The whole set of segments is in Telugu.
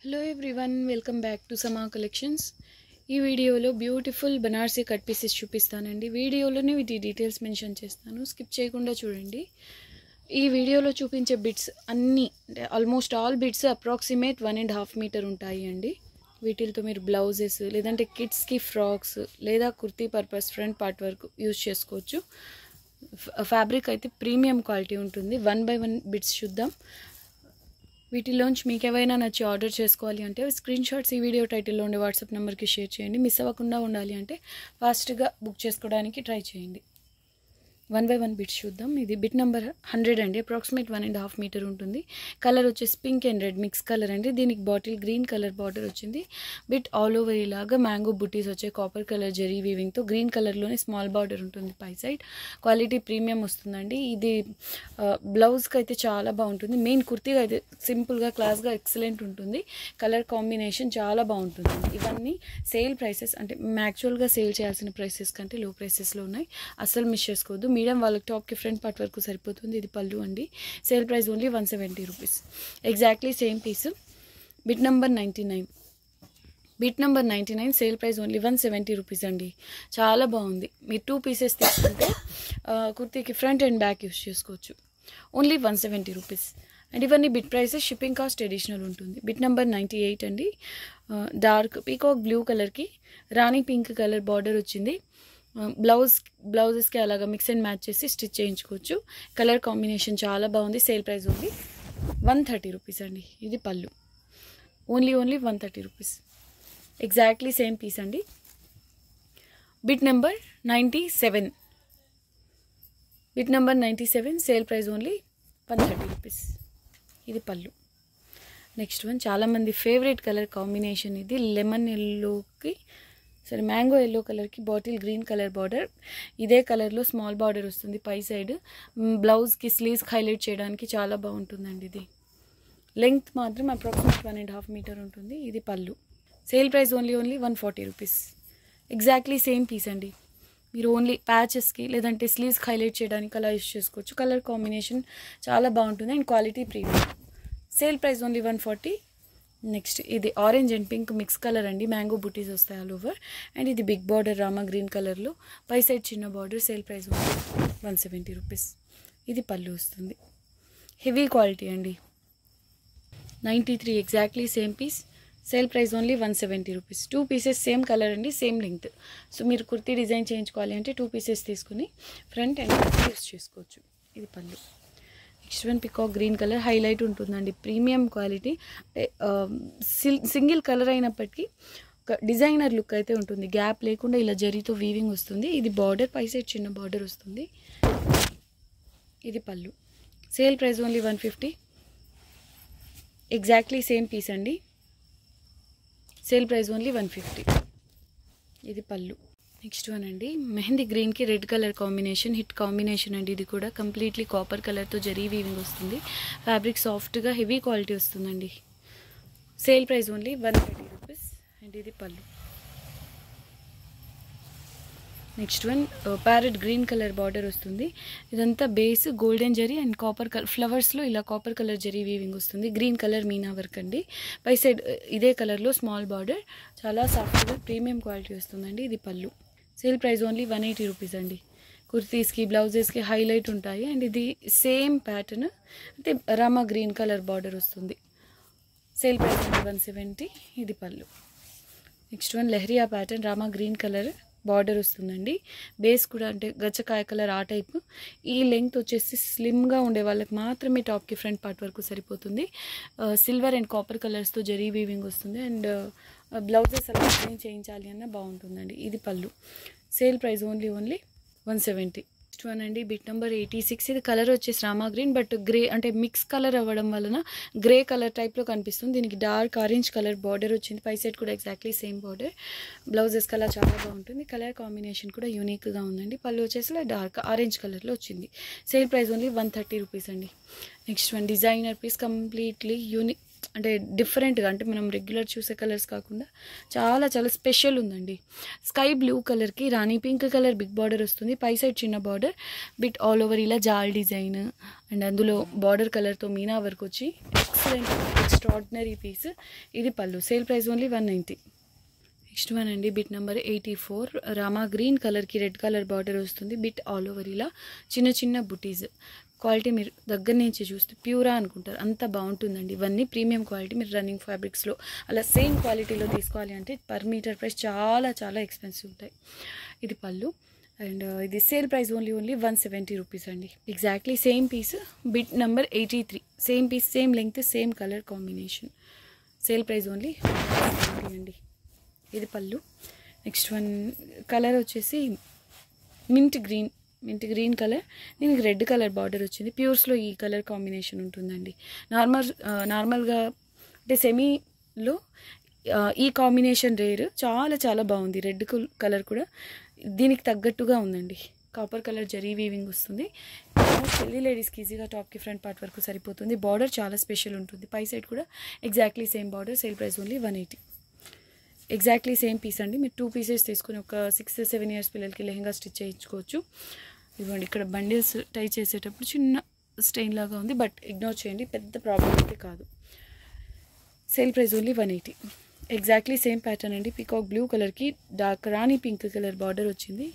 Hello everyone, welcome back to సమా కలెక్షన్స్. ఈ వీడియోలో బ్యూటిఫుల్ బనారసీ కట్ పీసెస్ చూపిస్తానండి. వీడియోలోనే వీటి డీటెయిల్స్ మెన్షన్ చేస్తాను, స్కిప్ చేయకుండా చూడండి. ఈ వీడియోలో చూపించే బిట్స్ అన్నీ అంటే almost all bits approximate 1.5 metre ఉంటాయి అండి. వీటితో మీరు బ్లౌజెస్ లేదంటే కిడ్స్కి ఫ్రాక్స్ లేదా కుర్తీ పర్పస్ ఫ్రంట్ పార్ట్ వరకు యూజ్ చేసుకోవచ్చు. ఫ్యాబ్రిక్ అయితే ప్రీమియం క్వాలిటీ ఉంటుంది. 1 by 1 బిట్స్ చూద్దాం. వీటిలోంచి మీకు ఏవైనా నచ్చి ఆర్డర్ చేసుకోవాలి అంటే స్క్రీన్ షాట్స్ ఈ వీడియో టైటిల్లో ఉండే వాట్సాప్ నెంబర్కి షేర్ చేయండి. మిస్ అవ్వకుండా ఉండాలి అంటే ఫాస్ట్గా బుక్ చేసుకోవడానికి ట్రై చేయండి. 1 by 1 బిట్స్ చూద్దాం. ఇది బిట్ నెంబర్ 100 అండి. అప్రాక్సిమేట్ 1.5 మీటర్ ఉంటుంది. కలర్ వచ్చేసి pink and red mix colour అండి. దీనికి బాటిల్ గ్రీన్ కలర్ బార్డర్ వచ్చింది. బిట్ ఆల్ ఓవర్ ఇలాగా మ్యాంగో బుటీస్ వచ్చే కాపర్ కలర్ జరీ వీవింగ్తో గ్రీన్ కలర్లోనే స్మాల్ బార్డర్ ఉంటుంది పై సైడ్. క్వాలిటీ ప్రీమియం వస్తుందండి. ఇది బ్లౌజ్కి అయితే చాలా బాగుంటుంది. మెయిన్ కుర్తీగా అయితే సింపుల్గా క్లాస్గా ఎక్సలెంట్ ఉంటుంది. కలర్ కాంబినేషన్ చాలా బాగుంటుంది. ఇవన్నీ సేల్ ప్రైసెస్, అంటే యాక్చువల్గా సేల్ చేయాల్సిన ప్రైసెస్ కంటే లో ప్రైసెస్లో ఉన్నాయి. అస్సలు మిస్ చేసుకోవద్దు. మీడియం వాళ్ళకి టాప్కి ఫ్రంట్ పార్ట్ వరకు సరిపోతుంది. ఇది పళ్ళు అండి. Sale price only 170 rupees. Exactly same piece. Bit number 99. Bit number 99 sale price only 170 rupees అండి. చాలా బాగుంది. మీరు 2 పీసెస్ తీసుకుంటే కుర్తీకి ఫ్రంట్ అండ్ బ్యాక్ యూస్ చేసుకోవచ్చు. Only 170 rupees. అండ్ ఇవన్నీ bit prices, shipping cost additional ఉంటుంది. బిట్ నెంబర్ 98 అండి. డార్క్ పీకాక్ బ్లూ కలర్కి రాణి పింక్ కలర్ బార్డర్ వచ్చింది. బ్లౌజెస్కి అలాగా మిక్స్ అండ్ మ్యాచ్ చేసి స్టిచ్ చేయించుకోవచ్చు. కలర్ కాంబినేషన్ చాలా బాగుంది. సేల్ ప్రైస్ ఓన్లీ 130 రూపీస్ అండి. ఇది పళ్ళు. Only 130 rupees. Exactly same piece అండి. Bit number 97. Bit number 97 sale price only 130 rupees. ఇది పళ్ళు. నెక్స్ట్ వన్ చాలామంది ఫేవరెట్ కలర్ కాంబినేషన్. ఇది లెమన్ ఎల్లోకి మ్యాంగో ఎల్లో కలర్కి బాటిల్ గ్రీన్ కలర్ బార్డర్. ఇదే కలర్లో స్మాల్ బార్డర్ వస్తుంది పై సైడ్. బ్లౌజ్కి స్లీవ్స్కి హైలైట్ చేయడానికి చాలా బాగుంటుందండి. ఇది లెంగ్త్ మాత్రం అప్రాక్సిమేట్ 1.5 మీటర్ ఉంటుంది. ఇది పళ్ళు. Sale price only 140 rupees. Exactly same piece అండి. మీరు ఓన్లీ ప్యాచెస్కి లేదంటే స్లీవ్స్కి హైలైట్ చేయడానికి అలా యూస్ చేసుకోవచ్చు. కలర్ కాంబినేషన్ చాలా బాగుంటుంది and quality premium. Sale price only 140. Next ఇది orange and pink mix colour అండి. మ్యాంగో బుటీస్ వస్తాయి ఆల్ ఓవర్. అండ్ ఇది బిగ్ బార్డర్ రామా గ్రీన్ కలర్లో, పై సైడ్ చిన్న బార్డర్. Sale price 170 rupees. ఇది పళ్ళు వస్తుంది. హెవీ క్వాలిటీ అండి. 93 exactly same piece. Sale price only 170 rupees. 2 pieces same colour అండి, సేమ్ లెంగ్త్. సో మీరు కుర్తీ డిజైన్ చేయించుకోవాలి అంటే 2 పీసెస్ తీసుకుని ఫ్రంట్ అండ్ బ్యాక్ యూస్ చేసుకోవచ్చు. ఇది పళ్ళు. Next one peacock green colour highlight ఉంటుందండి. Premium quality. సింగిల్ కలర్ అయినప్పటికీ ఒక డిజైనర్ లుక్ అయితే ఉంటుంది. గ్యాప్ లేకుండా ఇలా జరీతో వీవింగ్ వస్తుంది. ఇది బార్డర్ పై సైడ్ చిన్న బార్డర్ వస్తుంది. ఇది పళ్ళు. Sale price only 150. Exactly same piece అండి. Sale price only 150. ఇది పళ్ళు. నెక్స్ట్ వన్ అండి. మెహందీ గ్రీన్కి red colour combination. Hit combination అండి. ఇది కూడా కంప్లీట్లీ కాపర్ కలర్తో జరీ వీవింగ్ వస్తుంది. ఫ్యాబ్రిక్ సాఫ్ట్గా హెవీ క్వాలిటీ వస్తుందండి. Sale price only 130 rupees. And ఇది పళ్ళు. Next one parrot green colour border వస్తుంది. ఇదంతా base golden zari and copper colour ఫ్లవర్స్లో ఇలా కాపర్ కలర్ జరీ వీవింగ్ వస్తుంది. గ్రీన్ కలర్ మీనా వర్క్ అండి. పై సైడ్ ఇదే కలర్లో స్మాల్ బార్డర్. చాలా సాఫ్ట్గా ప్రీమియం క్వాలిటీ వస్తుందండి. ఇది పళ్ళు. సేల్ ప్రైస్ ఓన్లీ 180 రూపీస్ అండి. కుర్తీస్కి బ్లౌజెస్కి హైలైట్ ఉంటాయి. అండ్ ఇది సేమ్ ప్యాటర్న్ అంటే రామా గ్రీన్ కలర్ బార్డర్ వస్తుంది. Sale price only 170. ఇది పళ్ళు. Next one leheriya pattern Rama green colour border వస్తుందండి. బేస్ కూడా అంటే గచ్చకాయ కలర్ ఆ టైప్. ఈ లెంగ్త్ వచ్చేసి స్లిమ్గా ఉండే వాళ్ళకి మాత్రమే టాప్కి ఫ్రంట్ పార్ట్ వరకు సరిపోతుంది. సిల్వర్ అండ్ కాపర్ కలర్స్తో జరీ వీవింగ్ వస్తుంది. అండ్ బ్లౌజెస్ అలా డిజైన్ చేయించాలి అన్న బాగుంటుందండి. ఇది పళ్ళు. Sale price only 170. Next one అండి. Bit number 86. ఇది కలర్ వచ్చేసి రామా గ్రీన్ బట్ గ్రే అంటే మిక్స్ కలర్ అవ్వడం వలన గ్రే కలర్ టైప్లో కనిపిస్తుంది. దీనికి డార్క్ ఆరెంజ్ కలర్ బార్డర్ వచ్చింది. పై సైడ్ కూడా exactly same border. Blouses colour చాలా బాగుంటుంది. కలర్ కాంబినేషన్ కూడా యూనిక్గా ఉందండి. పళ్ళు వచ్చేసి డార్క్ ఆరెంజ్ కలర్లో వచ్చింది. సేల్ ప్రైస్ ఓన్లీ 130 రూపీస్ అండి. Next one designer piece completely unique అంటే డిఫరెంట్గా, అంటే మనం రెగ్యులర్ చూసే కలర్స్ కాకుండా చాలా చాలా స్పెషల్ ఉందండి. స్కై బ్లూ కలర్కి రాణి పింక్ కలర్ బిగ్ బార్డర్ వస్తుంది, పై సైడ్ చిన్న బార్డర్, బిట్ ఆల్ ఓవర్ ఇలా జాల్ డిజైన్ అండ్ అందులో బార్డర్ కలర్తో మీనా వర్క్ వచ్చి ఎక్సలెంట్ ఎక్స్ట్రాడినరీ పీస్. ఇది పళ్ళు. Sale price only 190. Next one అండి, బిట్ నెంబర్ 84. రామా గ్రీన్ కలర్కి రెడ్ కలర్ బార్డర్ వస్తుంది, బిట్ ఆల్ ఓవర్ ఇలా చిన్న చిన్న బుటీస్. క్వాలిటీ మీరు దగ్గర నుంచి చూస్తే ప్యూరా అనుకుంటారు, అంత బాగుంటుందండి. ఇవన్నీ ప్రీమియం క్వాలిటీ. మీరు రన్నింగ్ ఫ్యాబ్రిక్స్లో అలా సేమ్ క్వాలిటీలో తీసుకోవాలి అంటే పర్ మీటర్ ప్రైస్ చాలా చాలా ఎక్స్పెన్సివ్ ఉంటాయి. ఇది పళ్ళు అండ్ ఇది సేల్ ప్రైస్ ఓన్లీ 170 రూపీస్ అండి. Exactly same piece, bit number 83. Same piece, same length, same colour combination. Sale price only 170 అండి. ఇది పళ్ళు. నెక్స్ట్ వన్ కలర్ వచ్చేసి మింట్ గ్రీన్ కలర్, దీనికి రెడ్ కలర్ బార్డర్ వచ్చింది. ప్యూర్స్లో ఈ కలర్ కాంబినేషన్ ఉంటుందండి. నార్మల్గా అంటే సెమీలో ఈ కాంబినేషన్ రేర్, చాలా చాలా బాగుంది. రెడ్ కలర్ కూడా దీనికి తగ్గట్టుగా ఉందండి. కాపర్ కలర్ జరీ వీవింగ్ వస్తుంది. పెళ్లి లేడీస్కి ఈజీగా టాప్కి ఫ్రంట్ పార్ట్ వరకు సరిపోతుంది. బార్డర్ చాలా స్పెషల్ ఉంటుంది, పై సైడ్ కూడా exactly same border. Sale price only 180. Exactly same piece అండి. మీరు 2 పీసెస్ తీసుకుని ఒక 6-7 ఇయర్స్ పిల్లలకి లెహంగా స్టిచ్ చేయించుకోవచ్చు. ఇవ్వండి, ఇక్కడ బండిల్స్ టై చేసేటప్పుడు చిన్న స్టెయిన్ లాగా ఉంది, బట్ ఇగ్నోర్ చేయండి, పెద్ద ప్రాబ్లం అయితే కాదు. Sale price only 180. Exactly same pattern అండి. పీకాక్ బ్లూ కలర్కి డార్క్ రాణి పింక్ కలర్ బార్డర్ వచ్చింది.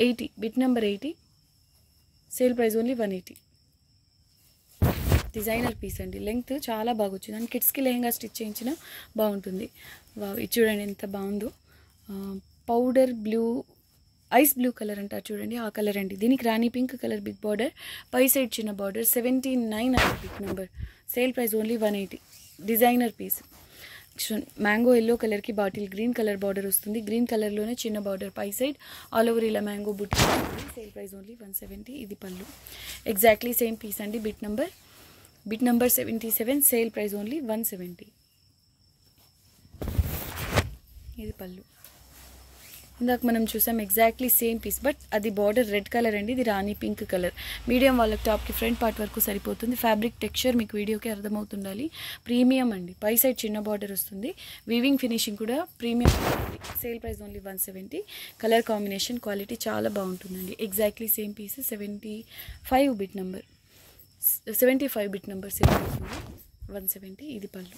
80, bit number 80. Sale price only 180. Designer piece అండి. లెంగ్త్ చాలా బాగా వచ్చింది అండ్ కిడ్స్కి లెహంగా స్టిచ్ చేయించినా బాగుంటుంది. ఇది చూడండి ఎంత బాగుందో. Powder blue, ice blue colour అంటారు చూడండి, ఆ కలర్ అండి. దీనికి రాణి పింక్ కలర్ బిగ్ బార్డర్, పై సైడ్ చిన్న బార్డర్. 79 అండి big number. Sale price only 180. Designer piece. Mango yellow కలర్కి బాటిల్ గ్రీన్ కలర్ బార్డర్ వస్తుంది. గ్రీన్ కలర్లోనే చిన్న బార్డర్, పై సైడ్ ఆల్ ఓవర్ ఇలా mango butti. Sale price only 170. ఇది పళ్ళు. ఎగ్జాక్ట్లీ సేమ్ పీస్ అండి. Bit number 77. Sale price only 170. ఇది పళ్ళు. ఇందాక మనం చూసాం ఎగ్జాక్ట్లీ సేమ్ పీస్, బట్ అది బార్డర్ రెడ్ కలర్ అండి, ఇది రాణి పింక్ కలర్. మీడియం వాళ్ళకి టాప్కి ఫ్రంట్ పార్ట్ వరకు సరిపోతుంది. ఫ్యాబ్రిక్ టెక్స్చర్ మీకు వీడియోకి అర్థమవుతుండాలి. ప్రీమియం అండి, పై సైడ్ చిన్న బార్డర్ వస్తుంది. వీవింగ్ ఫినిషింగ్ కూడా ప్రీమియం ఉంటుంది. Sale price only 170. Colour combination quality చాలా బాగుంటుందండి. Exactly same piece. 75 bit number. 75 bit number. Sale price 170. ఇది పళ్ళు.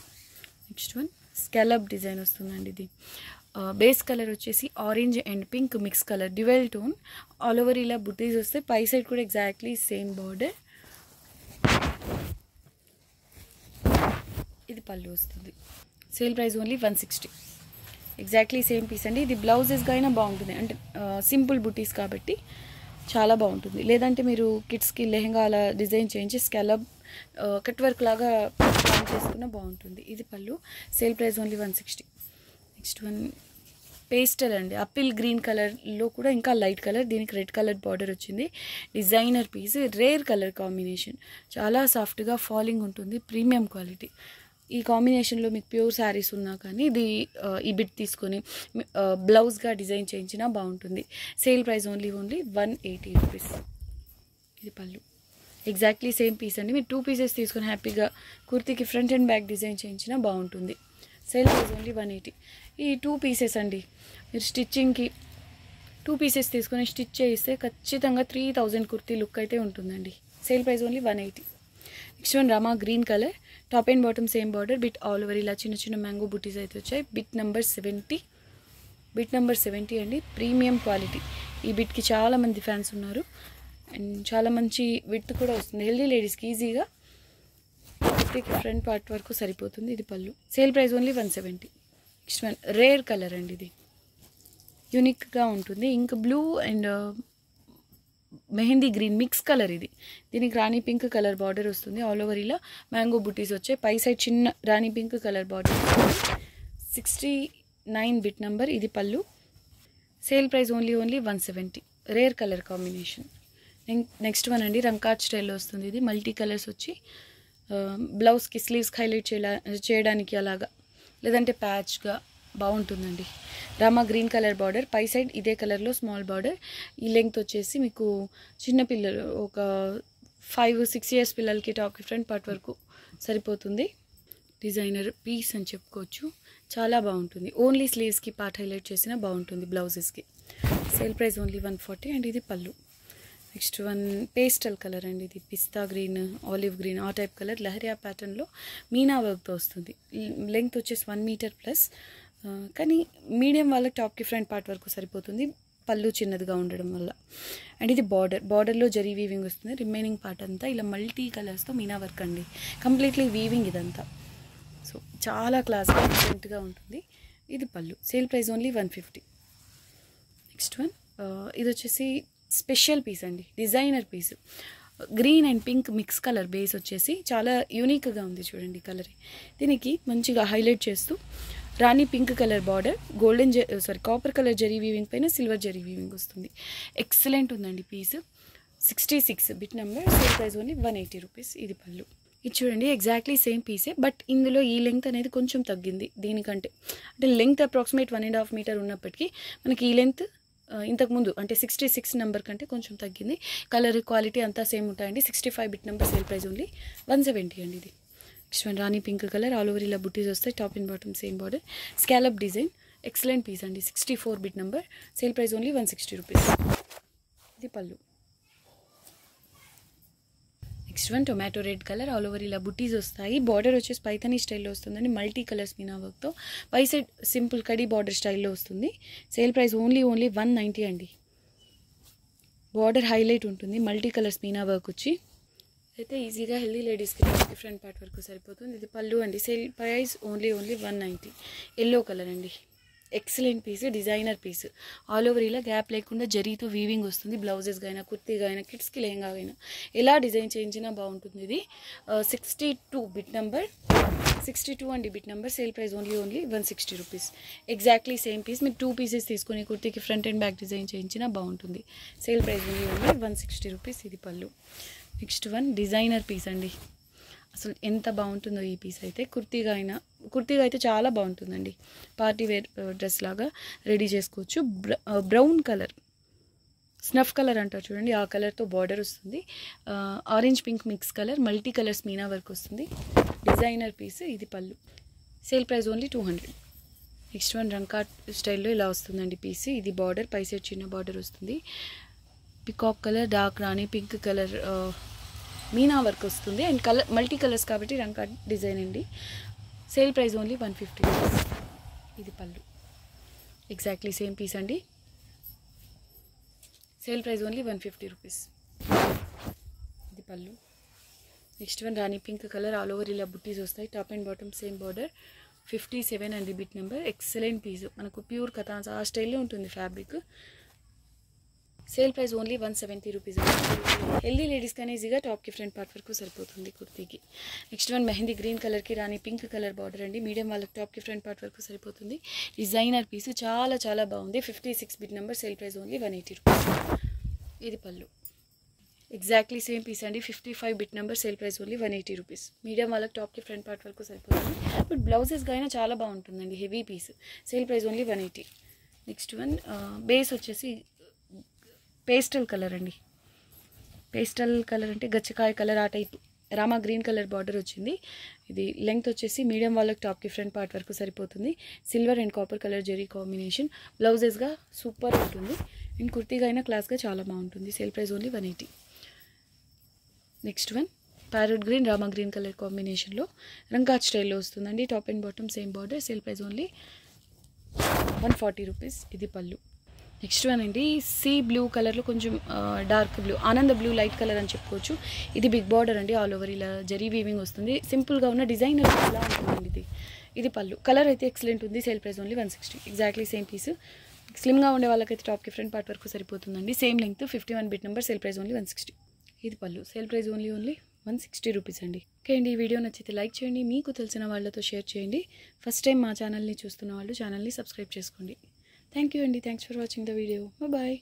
నెక్స్ట్ వన్ స్కాలప్ డిజైన్ వస్తుందండి. ఇది బేస్ కలర్ వచ్చేసి orange and pink mix colour, dual tone. All over ఇలా బుటీస్ వస్తాయి, పై సైడ్ కూడా ఎగ్జాక్ట్లీ సేమ్ బార్డర్. ఇది పళ్ళు వస్తుంది. Sale price only 160. Exactly same piece అండి. ఇది బ్లౌజెస్గా అయినా బాగుంటుంది, అంటే సింపుల్ బుటీస్ కాబట్టి చాలా బాగుంటుంది. లేదంటే మీరు కిడ్స్కి లెహంగా అలా డిజైన్ చేయించి స్కాలప్ కట్ వర్క్ లాగా ప్లాన్ చేసుకున్న బాగుంటుంది. ఇది పళ్ళు. Sale price only 160. Next one pastel అండి. అపిల్ గ్రీన్ కలర్లో కూడా ఇంకా లైట్ కలర్, దీనికి రెడ్ కలర్ బార్డర్ వచ్చింది. Designer piece, rare colour combination, చాలా సాఫ్ట్గా ఫాలింగ్ ఉంటుంది, ప్రీమియం క్వాలిటీ. ఈ కాంబినేషన్లో మీకు ప్యూర్ శారీస్ ఉన్నా కానీ ఇది ఈ బిట్ తీసుకొని బ్లౌజ్గా డిజైన్ చేయించినా బాగుంటుంది. Sale price only 180 rupees. ఇది పళ్ళు. ఎగ్జాక్ట్లీ సేమ్ పీస్ అండి. మీరు 2 పీసెస్ తీసుకొని హ్యాపీగా కుర్తీకి ఫ్రంట్ అండ్ బ్యాక్ డిజైన్ చేయించినా బాగుంటుంది. Sale price only 180. ఈ 2 పీసెస్ అండి, మీరు స్టిచ్చింగ్కి 2 పీసెస్ తీసుకొని స్టిచ్ చేయిస్తే ఖచ్చితంగా 3000 కుర్తీ లుక్ అయితే ఉంటుందండి. Sale price only 180. Next one Rama green colour, top and bottom same border, bit all over ఇలా చిన్న చిన్న మ్యాంగో బుటీస్ అయితే వచ్చాయి. బిట్ నెంబర్ 70 అండి. Premium quality. ఈ బిట్కి చాలామంది ఫ్యాన్స్ ఉన్నారు అండ్ చాలా మంచి విడ్త్ కూడా వస్తుంది. హెల్దీ లేడీస్కి ఈజీగా కుర్తీకి ఫ్రంట్ పార్ట్ వరకు సరిపోతుంది. ఇది పళ్ళు. Sale price only 170. Next one rare colour అండి. ఇది యూనిక్గా ఉంటుంది. Ink blue and mehndi green mix colour. ఇది దీనికి రాణి పింక్ కలర్ బార్డర్ వస్తుంది. ఆల్ ఓవర్ ఇలా మ్యాంగో బుటీస్ వచ్చాయి, పై సైడ్ చిన్న Rani pink colour border. 69 bit number. ఇది పళ్ళు. Sale price only 170. Rare colour combination. Next one అండి, రంకాట్ స్టైల్లో వస్తుంది. ఇది మల్టీ కలర్స్ వచ్చి బ్లౌజ్కి స్లీవ్స్కి హైలైట్ చేయడానికి అలాగా, లేదంటే ప్యాచ్గా బాగుంటుందండి. రామా గ్రీన్ కలర్ బార్డర్, పై సైడ్ ఇదే కలర్లో స్మాల్ బార్డర్. ఈ లెంగ్త్ వచ్చేసి మీకు చిన్నపిల్లలు ఒక 5-6 ఇయర్స్ పిల్లలకి టాప్కి ఫ్రంట్ పార్ట్ వరకు సరిపోతుంది. డిజైనర్ పీస్ అని చెప్పుకోవచ్చు. చాలా బాగుంటుంది. ఓన్లీ స్లీవ్స్కి పార్ట్ హైలైట్ చేసినా బాగుంటుంది బ్లౌజెస్కి. సేల్ ప్రైస్ ఓన్లీ 140 అండ్ ఇది పళ్ళు. నెక్స్ట్ వన్ పేస్టల్ కలర్ అండి. ఇది పిస్తా గ్రీన్, ఆలివ్ గ్రీన్ ఆ టైప్ కలర్ లహరియా ప్యాటర్న్లో మీనా వర్క్తో వస్తుంది. లెంగ్త్ వచ్చేసి 1 మీటర్ ప్లస్, కానీ మీడియం వాళ్ళకి టాప్కి ఫ్రంట్ పార్ట్ వరకు సరిపోతుంది, పళ్ళు చిన్నదిగా ఉండడం వల్ల. అండ్ ఇది బార్డర్లో జరీ వీవింగ్ వస్తుంది. రిమైనింగ్ పార్ట్ అంతా ఇలా మల్టీ కలర్స్తో మీనా వర్క్ అండి. కంప్లీట్లీ వీవింగ్ ఇదంతా. సో చాలా క్లాస్గా డిఫరెంట్గా ఉంటుంది. ఇది పళ్ళు. Sale price only 150. Next one ఇది వచ్చేసి స్పెషల్ పీస్ అండి, designer piece. Green and pink mix colour base వచ్చేసి చాలా యూనిక్గా ఉంది చూడండి కలర్. దీనికి మంచిగా హైలైట్ చేస్తూ Rani pink colour border, copper colour zari weaving పైన సిల్వర్ జరీ వీవింగ్ వస్తుంది. ఎక్సలెంట్ ఉందండి piece. 66 bit number. Sale price only 180 rupees. ఇది పళ్ళు. ఇది చూడండి ఎగ్జాక్ట్లీ సేమ్ పీసే, బట్ ఇందులో ఈ లెంగ్త్ అనేది కొంచెం తగ్గింది దీనికంటే. అంటే లెంగ్త్ అప్రాక్సిమేట్ 1.5 మీటర్ ఉన్నప్పటికీ మనకి ఈ లెంగ్త్ ఇంతకుముందు అంటే 66 నెంబర్ కంటే కొంచెం తగ్గింది. కలర్ క్వాలిటీ అంతా సేమ్ ఉంటాయండి. 65 bit number. Sale price only 170 అండి. ఇది నెక్స్ట్ వన్ రాణి పింక్ కలర్, ఆల్ ఓవర్ ఇలా బుట్టీస్ వస్తాయి. Top and bottom same border, scallop design. Excellent piece అండి. 64 bit number. Sale price only 160 rupees. ఇది పళ్ళు. Next one tomato red colour, all over ఇలా బుట్టీస్ వస్తాయి. బార్డర్ వచ్చేసి పైథానీ స్టైల్లో వస్తుందండి, మల్టీ కలర్స్ మీనా వర్క్తో. పై సైడ్ సింపుల్ కడీ బార్డర్ స్టైల్లో వస్తుంది. సేల్ ప్రైస్ ఓన్లీ 190 అండి. బార్డర్ హైలైట్ ఉంటుంది, మల్టీ కలర్స్ మీనా వర్క్ వచ్చి అయితే ఈజీగా హెల్దీ లేడీస్కి డిఫరెంట్ పార్ట్ వరకు సరిపోతుంది. ఇది పళ్ళు అండి. Sale price only 190. Yellow colour అండి. Excellent piece, designer piece. All over ఇలా గ్యాప్ లేకుండా జరీతో వీవింగ్ వస్తుంది. బ్లౌజెస్గా అయినా, కుర్తీగా అయినా, కిడ్స్కి లెహంగా అయినా ఎలా డిజైన్ చేయించినా బాగుంటుంది. ఇది 62 బిట్ నెంబర్. 62 అండి bit number. Sale price only 160 rupees. Exactly same piece. మీరు 2 పీసెస్ తీసుకొని కుర్తీకి ఫ్రంట్ అండ్ బ్యాక్ డిజైన్ చేయించినా బాగుంటుంది. Sale price only 160 rupees. ఇది పళ్ళు. నెక్స్ట్ వన్ డిజైనర్ పీస్ అండి. అసలు ఎంత బాగుంటుందో ఈ పీస్ అయితే. కుర్తీగా అయితే చాలా బాగుంటుందండి. పార్టీ వేర్ డ్రెస్ లాగా రెడీ చేసుకోవచ్చు. బ్రౌన్ కలర్, స్నఫ్ కలర్ అంటారు చూడండి, ఆ కలర్తో బార్డర్ వస్తుంది. Orange pink mix colour, multi colours meena work వస్తుంది. Designer piece. ఇది పళ్ళు. Sale price only 200. Next one రంకాట్ స్టైల్లో ఇలా వస్తుందండి పీస్. ఇది బార్డర్ పై సైడ్ చిన్న బార్డర్ వస్తుంది. పికాక్ కలర్, డార్క్ రాణి పింక్ కలర్ మీనా వర్క్ వస్తుంది. అండ్ కలర్ మల్టీ కలర్స్ కాబట్టి రంకాట్ డిజైన్ అండి. Sale price only 150 rupees. ఇది పళ్ళు. ఎగ్జాక్ట్లీ సేమ్ పీస్ అండి. Sale price only 150 rupees. ఇది పళ్ళు. నెక్స్ట్ వన్ రాణి పింక్ కలర్, ఆల్ ఓవర్ ఇలా బుట్టీస్ వస్తాయి. Top and bottom same border. 57 అండి బిట్ నెంబర్. Excellent piece. మనకు ప్యూర్ కథాన్స్ ఆ స్టైల్లో ఉంటుంది fabric. Sale price only 170 rupees. Healthy ladies కానీ ఈజీగా టాప్కి ఫ్రంట్ పార్ట్ వరకు సరిపోతుంది కుర్తీకి. నెక్స్ట్ వన్ మెహందీ గ్రీన్ కలర్కి రాణి పింక్ కలర్ బార్డర్ అండి. మీడియం వాళ్ళకి టాప్కి ఫ్రంట్ పార్ట్ వరకు సరిపోతుంది. డిజైనర్ పీస్ చాలా చాలా బాగుంది. 56 bit number. Sale price only 180 rupees. ఇది పళ్ళు. ఎగ్జాక్ట్లీ సేమ్ పీస్ అండి. 55 bit number. Sale price only 180 rupees. Medium వాళ్ళకి టాప్కి ఫ్రంట్ పార్ట్ వరకు సరిపోతుంది. బట్ బ్లౌజెస్గా అయినా చాలా బాగుంటుందండి. Heavy piece. Sale price only 180. Next one base వచ్చేసి పేస్టల్ కలర్ అండి. పేస్టల్ కలర్ అంటే గచ్చకాయ కలర్ ఆ type. Rama green colour border వచ్చింది. ఇది లెంగ్త్ వచ్చేసి మీడియం వాళ్ళకి టాప్కి ఫ్రంట్ పార్ట్ వరకు సరిపోతుంది. Silver and copper colour zari combination. బ్లౌజెస్గా సూపర్ ఉంటుంది. అండ్ కుర్తీగా అయినా క్లాస్గా చాలా బాగుంటుంది. Sale price only 180. Next one parrot green, Rama green colour కాంబినేషన్లో రంకాట్ స్టైల్లో వస్తుందండి. Top and bottom same border. Sale price only 140 rupees. ఇది పళ్ళు. నెక్స్ట్ వన్ అండి సీ బ్లూ కలర్లో కొంచెం డార్క్ బ్లూ, ఆనంద బ్లూ లైట్ కలర్ అని చెప్పుకోవచ్చు. ఇది బిగ్ బార్డర్ అండి. ఆల్ ఓవర్ ఇలా జరీ వీవింగ్ వస్తుంది. సింపుల్గా ఉన్న డిజైనర్ ఇలా ఉంటుందండి. ఇది పళ్ళు. కలర్ అయితే ఎక్సలెంట్ ఉంది. Sale price only 160. Exactly same piece. స్లిమ్గా ఉండే వాళ్ళకైతే టాప్కి ఫ్రంట్ పార్ట్ వరకు సరిపోతుందండి. Same length. 51 bit number. Sale price only 160. ఇది పళ్ళు. సేల్ ప్రైస్ ఓన్లీ 160 రూపీస్ అండి. ఓకే అండి, ఈ వీడియో నచ్చితే లైక్ చేయండి, మీకు తెలిసిన వాళ్ళతో షేర్ చేయండి. ఫస్ట్ టైం మా ఛానల్ని చూస్తున్న వాళ్ళు ఛానల్ని సబ్స్క్రైబ్ చేసుకోండి. Thank you, Andy. Thanks for watching the video. Bye-bye.